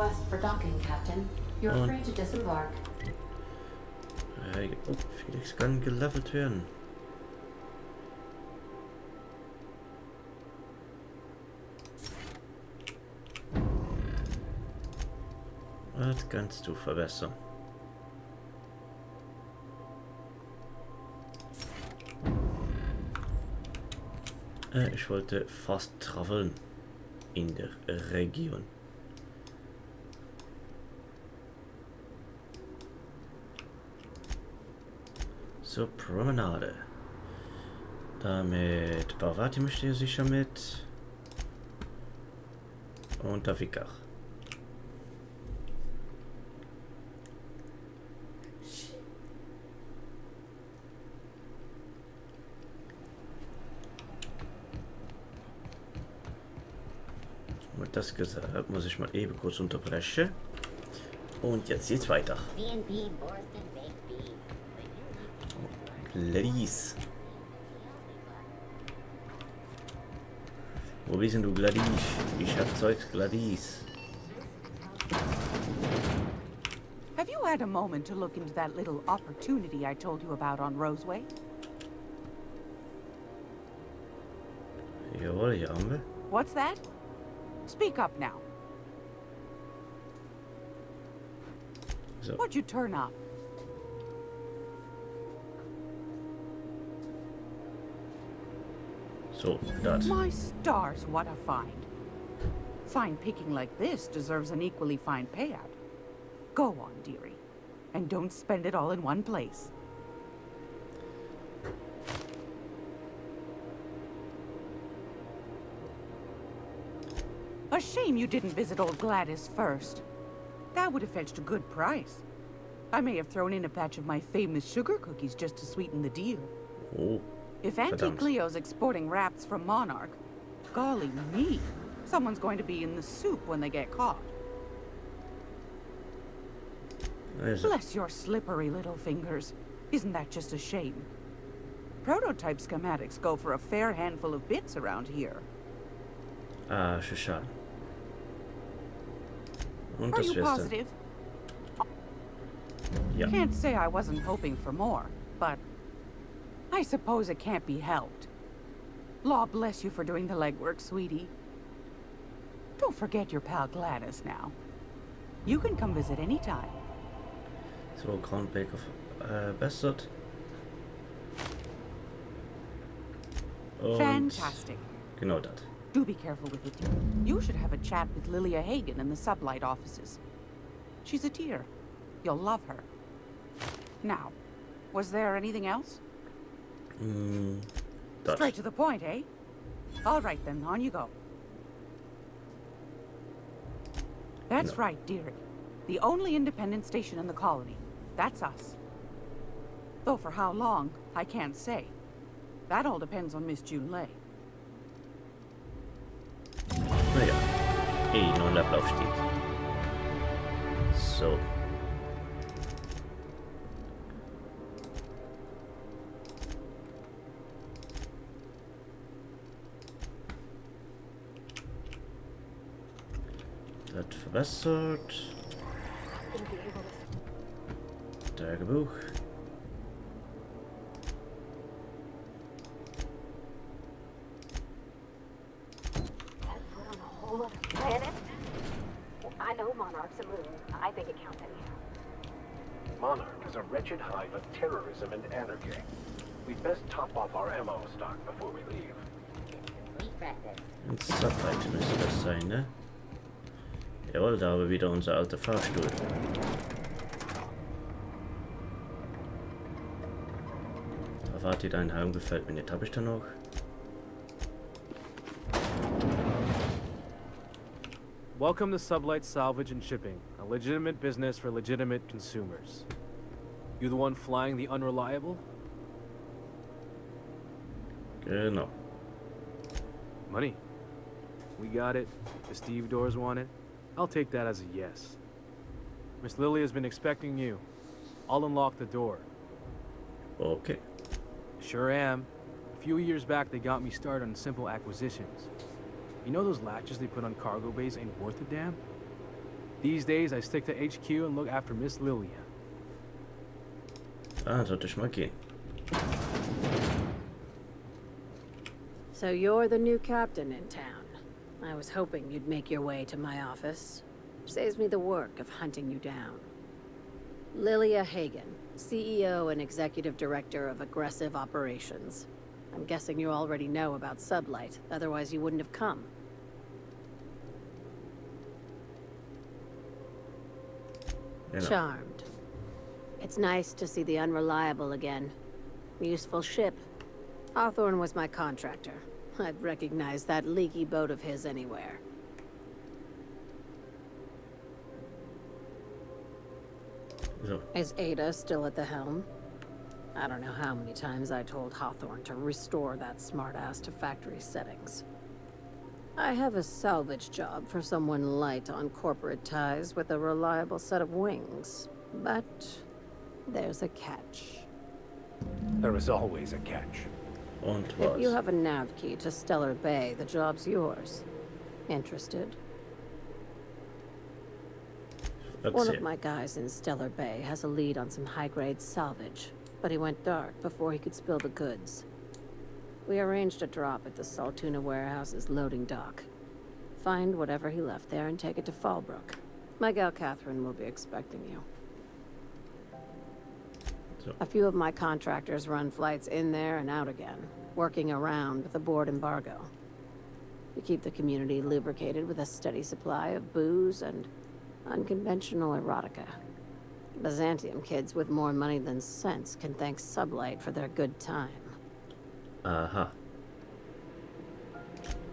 request for docking, Captain. You're free to disembark. Oh, Felix kann gelevelt werden. Was kannst du verbessern? Ich wollte fast traveln in der Region. So, Promenade. Damit Bavati möchte ihr sicher mit. Und der Wicker. Mit das gesagt, muss ich mal eben kurz unterbrechen. Und jetzt geht's weiter. Gladys. Wo bist denn du, Gladys? Ich hab Zeugs, Gladys. Have you had a moment to look into that little opportunity I told you about on Roseway? Jawohl, hier haben wir. What's that? Speak up now. So. What'd you turn up? So, that. My stars, what a find. Fine picking like this deserves an equally fine payout. Go on, dearie. And don't spend it all in one place. A shame you didn't visit old Gladys first. That would have fetched a good price. I may have thrown in a batch of my famous sugar cookies just to sweeten the deal. Oh. If Auntie Cleo's exporting wraps from Monarch, golly me, someone's going to be in the soup when they get caught. Bless your slippery little fingers. Isn't that just a shame? Prototype schematics go for a fair handful of bits around here. Ah, schade. Und Are das you wär's positive? dann. Ja. Can't say I wasn't hoping for more, but I suppose it can't be helped. Law bless you for doing the legwork, sweetie. Don't forget your pal Gladys now. You can come visit anytime. So, Groundbreaker verbessert. Und Fantastic. genau das. Do be careful with it. You should have a chat with Lilia Hagen in the sublight offices. She's a tear. You'll love her. Now, was there anything else? Das. Straight to the point, eh? All right then, on you go. That's right, dearie. The only independent station in the colony. That's us. Though for how long, I can't say. That all depends on Miss June Lay. Naja. Noch ein Ablaufstieg. So. Das verbessert. Tagebuch. I know Monarch's a moon. I think it counts anyhow. Monarch is a wretched hive of terrorism and anarchy. We'd best top off our ammo stock before we leave. Ein Sublight müsste das sein, ne? Jawohl, da haben wir wieder unser alter Fahrstuhl. Erwartet ein Helm, gefällt mir nicht. Habe ich da noch? Welcome to Sublight Salvage and Shipping, a legitimate business for legitimate consumers. You the one flying the Unreliable? Genau. Money. We got it. The Steve Doors want it. I'll take that as a yes. Miss Lily has been expecting you. I'll unlock the door. Okay. Sure am. A few years back, they got me started on simple acquisitions. You know those latches they put on cargo bays ain't worth a damn? These days, I stick to HQ and look after Miss Lilia. Ah, sollte ich mal gehen. So you're the new captain in town. I was hoping you'd make your way to my office. Saves me the work of hunting you down. Lilia Hagen, CEO and Executive Director of Aggressive Operations. I'm guessing you already know about Sublight, otherwise you wouldn't have come. Genau. Charmed. It's nice to see the Unreliable again. Useful ship. Hawthorne was my contractor. I'd recognize that leaky boat of his anywhere. So. Is Ada still at the helm? I don't know how many times I told Hawthorne to restore that smartass to factory settings. I have a salvage job for someone light on corporate ties with a reliable set of wings. But there's a catch. There is always a catch. Und If you was? have a nav key to Stellar Bay, the job's yours. Interested? One of Erzähl. my guys in Stellar Bay has a lead on some high-grade salvage, but he went dark before he could spill the goods. We arranged a drop at the Saltuna warehouse's loading dock. Find whatever he left there and take it to Fallbrook. My gal Catherine will be expecting you. So. A few of my contractors run flights in there and out again, working around the board embargo. We keep the community lubricated with a steady supply of booze and unconventional erotica. Byzantium kids with more money than sense can thank Sublight for their good time. Aha.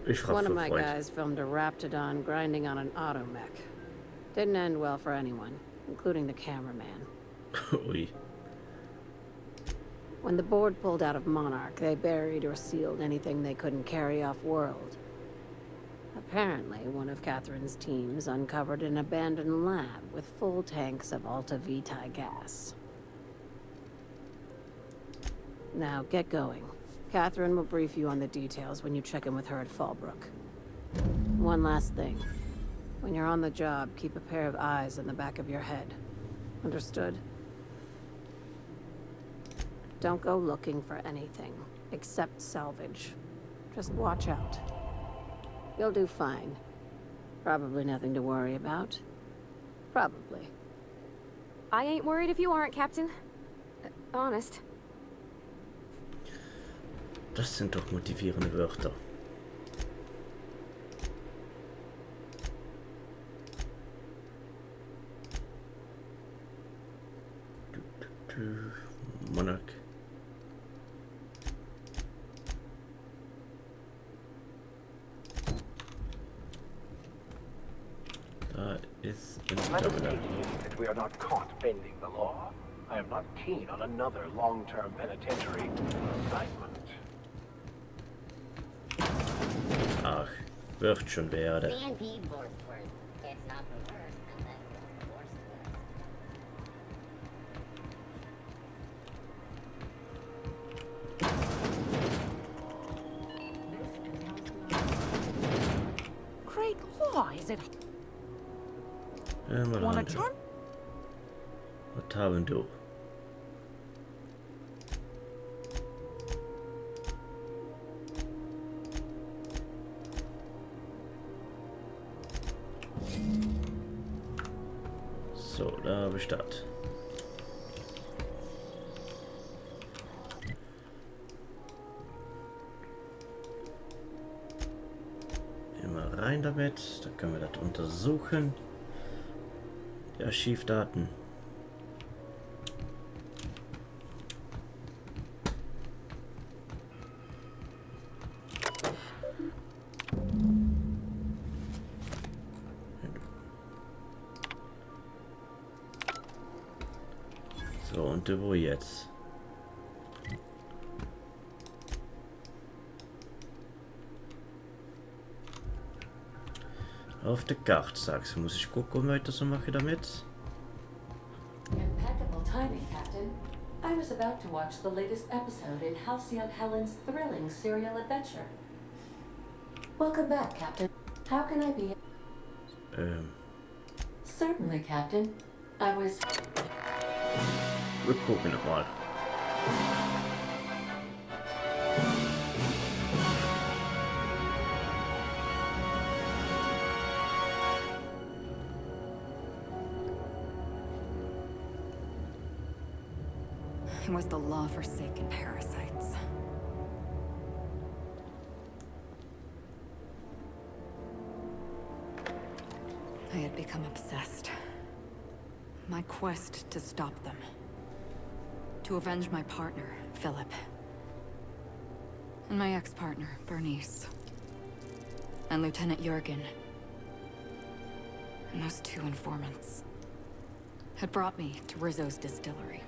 Ich frag One of für my Freund. guys filmed a Raptidon grinding on an automech. Didn't end well for anyone, including the cameraman. Ui. When the board pulled out of Monarch, they buried or sealed anything they couldn't carry off-world. Apparently, one of Catherine's teams uncovered an abandoned lab with full tanks of Alta Vitae gas. Now, get going. Catherine will brief you on the details when you check in with her at Fallbrook. One last thing. When you're on the job, keep a pair of eyes in the back of your head. Understood? Don't go looking for anything, except salvage. Just watch out. You'll do fine. Probably nothing to worry about. Probably. I ain't worried if you aren't, Captain. Honest. Das sind doch motivierende Wörter. Monarch. Da ist Let us Interpreter. take heed that we are not caught bending the law. I am not keen on another long-term penitentiary assignment. Ach, wird schon werden. C&P Wordsworth. It's not the worst unless it's the worst worst. Great law, is it? Mal Wanna handeln. join? Was haben du? So, da habe ich das. Immer rein damit, dann können wir das untersuchen. Die Archivdaten. So, und wo jetzt? Auf der Karte, sagst du. Muss ich gucken, weiter so mache damit? Impeccable timing, Captain. I was about to watch the latest episode in Halcyon Helen's thrilling serial adventure. Welcome back, Captain. How can I be? Certainly, Captain. I was... Wir gucken mal. It was the law-forsaken parasites. I had become obsessed. My quest to stop them. To avenge my partner, Philip. And my ex-partner, Bernice. And Lieutenant Jurgen. And those two informants had brought me to Rizzo's distillery.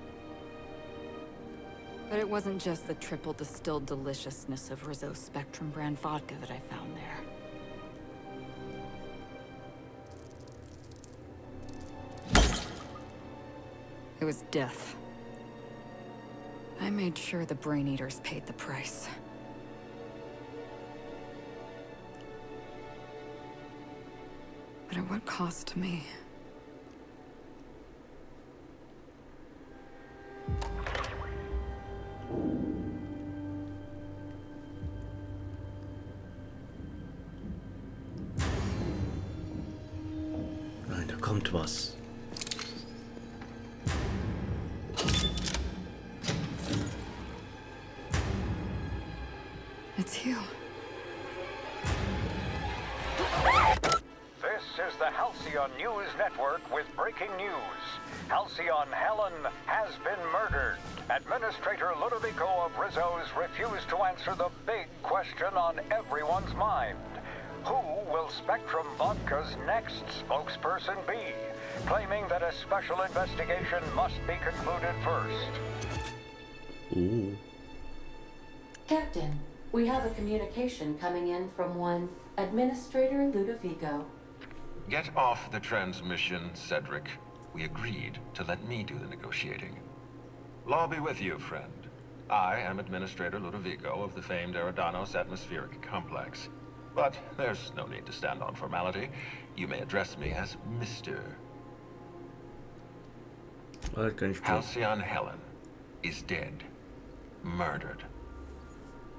But it wasn't just the triple distilled deliciousness of Rizzo's Spectrum brand vodka that I found there. It was death. I made sure the Brain Eaters paid the price. But at what cost to me? Nein, da kommt was. It's you. This is the Halcyon News Network with breaking news. Halcyon Helen has been murdered. Administrator Ludovico of Rizzo's refused to answer the big question on everyone's mind. Who will Spectrum Vodka's next spokesperson be? Claiming that a special investigation must be concluded first. Ooh. Captain, we have a communication coming in from one Administrator Ludovico. Get off the transmission, Cedric. We agreed to let me do the negotiating. Law be with you, friend. I am Administrator Ludovico of the famed Eridanos Atmospheric Complex. But there's no need to stand on formality. You may address me as Mr. Halcyon Helen is dead. Murdered.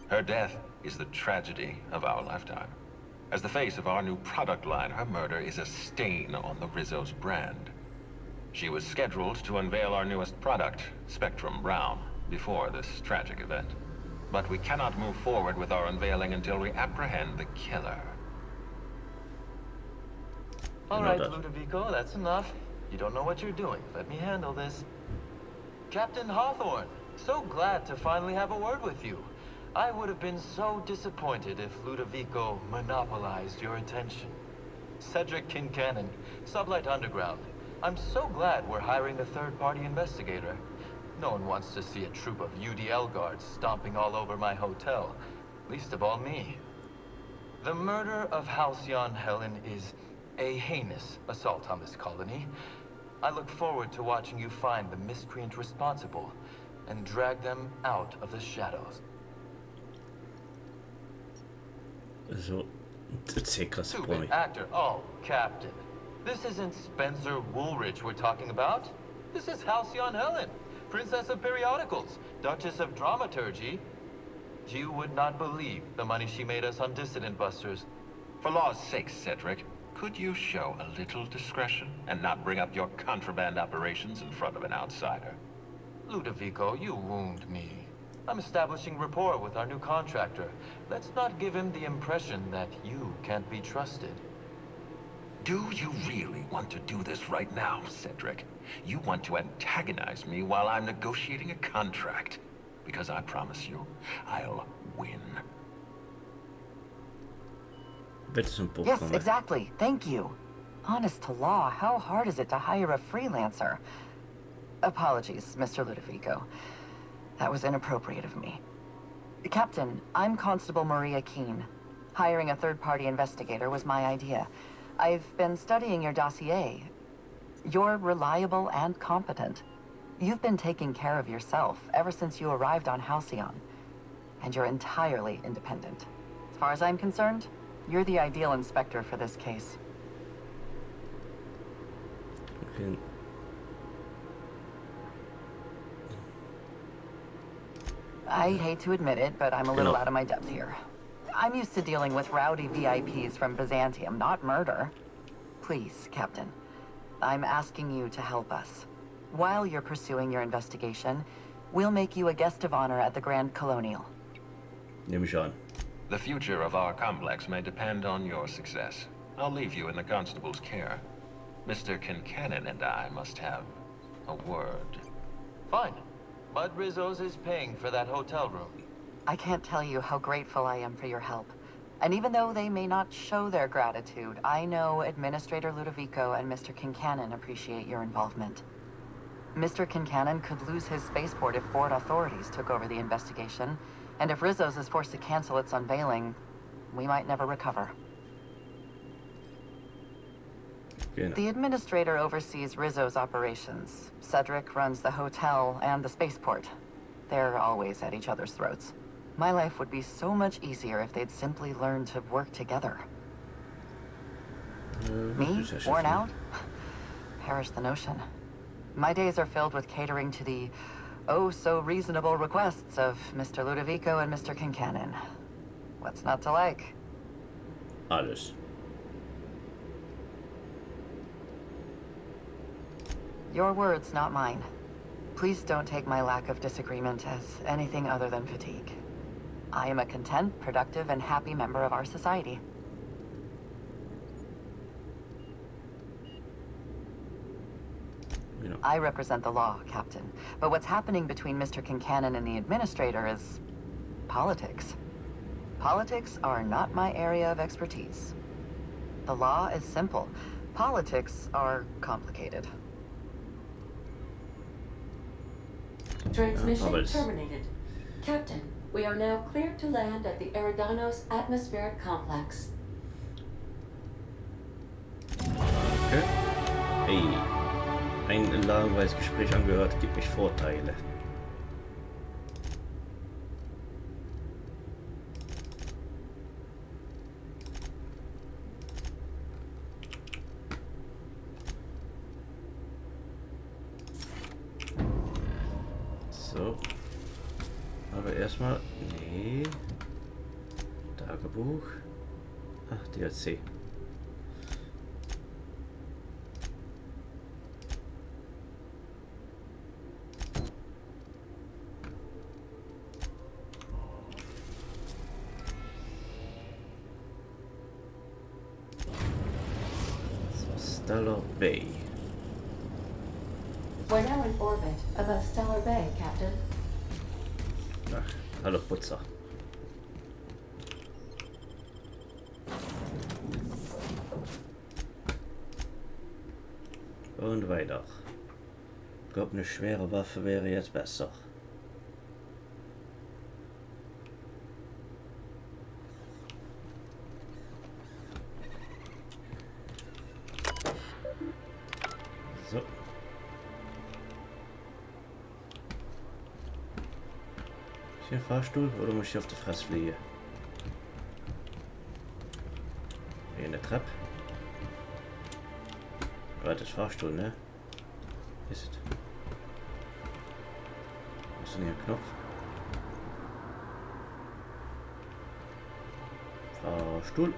Her death is the tragedy of our lifetime. As the face of our new product line, her murder is a stain on the Rizzo's brand. She was scheduled to unveil our newest product, Spectrum Brown, before this tragic event. But we cannot move forward with our unveiling until we apprehend the killer. All right, Ludovico, that's enough. You don't know what you're doing. Let me handle this. Captain Hawthorne, so glad to finally have a word with you. I would have been so disappointed if Ludovico monopolized your attention. Cedric Kincannon, Sublight Underground. I'm so glad we're hiring a third-party investigator. No one wants to see a troop of UDL guards stomping all over my hotel, least of all me. The murder of Halcyon Helen is a heinous assault on this colony. I look forward to watching you find the miscreant responsible and drag them out of the shadows. Also, C-klasse Promi. Stupid actor. Oh, Captain. This isn't Spencer Woolridge we're talking about. This is Halcyon Helen, Princess of Periodicals, Duchess of Dramaturgy. You would not believe the money she made us on Dissident Busters. For law's sake, Cedric, could you show a little discretion and not bring up your contraband operations in front of an outsider? Ludovico, you wound me. I'm establishing rapport with our new contractor. Let's not give him the impression that you can't be trusted. Do you really want to do this right now, Cedric? You want to antagonize me while I'm negotiating a contract. Because I promise you, I'll win. Yes, exactly. Thank you. Honest to law, how hard is it to hire a freelancer? Apologies, Mr. Ludovico. That was inappropriate of me. Captain, I'm Constable Maria Keene. Hiring a third-party investigator was my idea. I've been studying your dossier. You're reliable and competent. You've been taking care of yourself ever since you arrived on Halcyon. And you're entirely independent. As far as I'm concerned, you're the ideal inspector for this case. I hate to admit it, but I'm a little out of my depth here. I'm used to dealing with rowdy VIPs from Byzantium, not murder. Please, Captain, I'm asking you to help us. While you're pursuing your investigation, we'll make you a guest of honor at the Grand Colonial. Nehme ich an. The future of our complex may depend on your success. I'll leave you in the constable's care. Mr. Kincannon and I must have a word. Fine. But Rizzo's is paying for that hotel room. I can't tell you how grateful I am for your help. And even though they may not show their gratitude, I know Administrator Ludovico and Mr. Kincannon appreciate your involvement. Mr. Kincannon could lose his spaceport if board authorities took over the investigation, and if Rizzo's is forced to cancel its unveiling, we might never recover. Genau. The Administrator oversees Rizzo's operations. Cedric runs the hotel and the spaceport. They're always at each other's throats. My life would be so much easier if they'd simply learn to work together. Me? Worn out? Perish the notion. My days are filled with catering to the oh-so-reasonable requests of Mr. Ludovico and Mr. Kincannon. What's not to like? Alles. Your words, not mine. Please don't take my lack of disagreement as anything other than fatigue. I am a content, productive, and happy member of our society. I represent the law, Captain. But what's happening between Mr. Kincannon and the Administrator is politics. Politics are not my area of expertise. The law is simple. Politics are complicated. Transmission terminated. Captain, we are now cleared to land at the Eridanos Atmospheric Complex. Okay. Hey. Ein langweiliges Gespräch angehört, gibt mich Vorteile. So. Aber erstmal. Nee. Tagebuch. Ach, DLC. Stellar Bay. We're now in orbit above Stellar Bay, Captain. Ach, hallo Putzer. Und weiter. Ich glaube, eine schwere Waffe wäre jetzt besser. So. Ist hier ein Fahrstuhl oder muss ich auf die Fresse fliegen? Hier eine Treppe. Warte, das Fahrstuhl, ne? Ist es? Was ist denn hier ein Knopf? Fahrstuhl.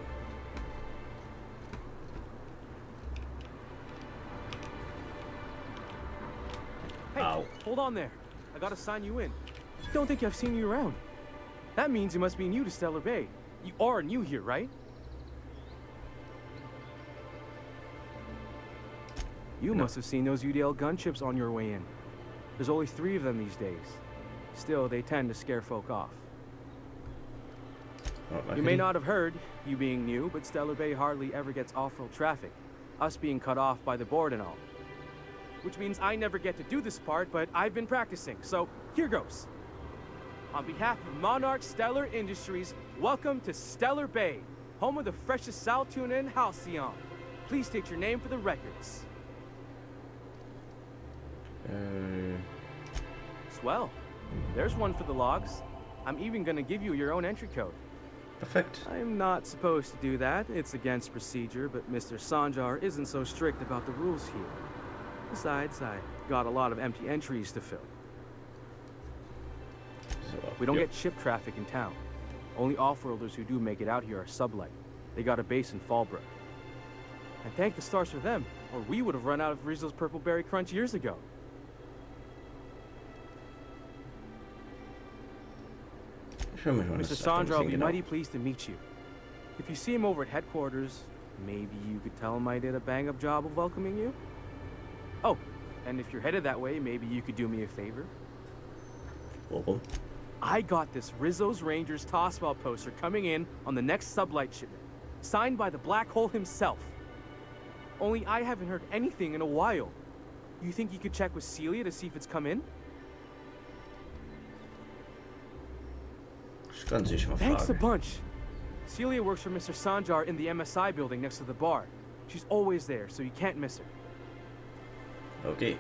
Hey, hold on there. I gotta sign you in. Don't think I've seen you around. That means you must be new to Stellar Bay. You are new here, right? You must have seen those UDL gunships on your way in. There's only 3 of them these days. Still, they tend to scare folk off. You may not have heard, you being new, but Stellar Bay hardly ever gets off-road traffic. Us being cut off by the board and all. Which means I never get to do this part, but I've been practicing, so here goes. On behalf of Monarch Stellar Industries, welcome to Stellar Bay, home of the freshest sal tuna in Halcyon. Please state your name for the records. Swell. There's one for the logs. I'm even gonna give you your own entry code. Perfect. I'm not supposed to do that. It's against procedure, but Mr. Sanjar isn't so strict about the rules here. Besides, I got a lot of empty entries to fill. So, We don't get ship traffic in town. Only off-worlders who do make it out here are sublight. They got a base in Fallbrook. And thank the stars for them, or we would have run out of Rizzo's Purple Berry Crunch years ago. Mr. Sandra will be mighty pleased to meet you. If you see him over at headquarters, maybe you could tell him I did a bang-up job of welcoming you? Oh, and if you're headed that way, maybe you could do me a favor? Welcome. I got this Rizzo's Rangers tossball poster coming in on the next sublight shipment, signed by the Black Hole himself. Only I haven't heard anything in a while. You think you could check with Celia to see if it's come in? Thanks a bunch. Celia works for Mr. Sanjar in the MSI building next to the bar. She's always there, so you can't miss her. Okay.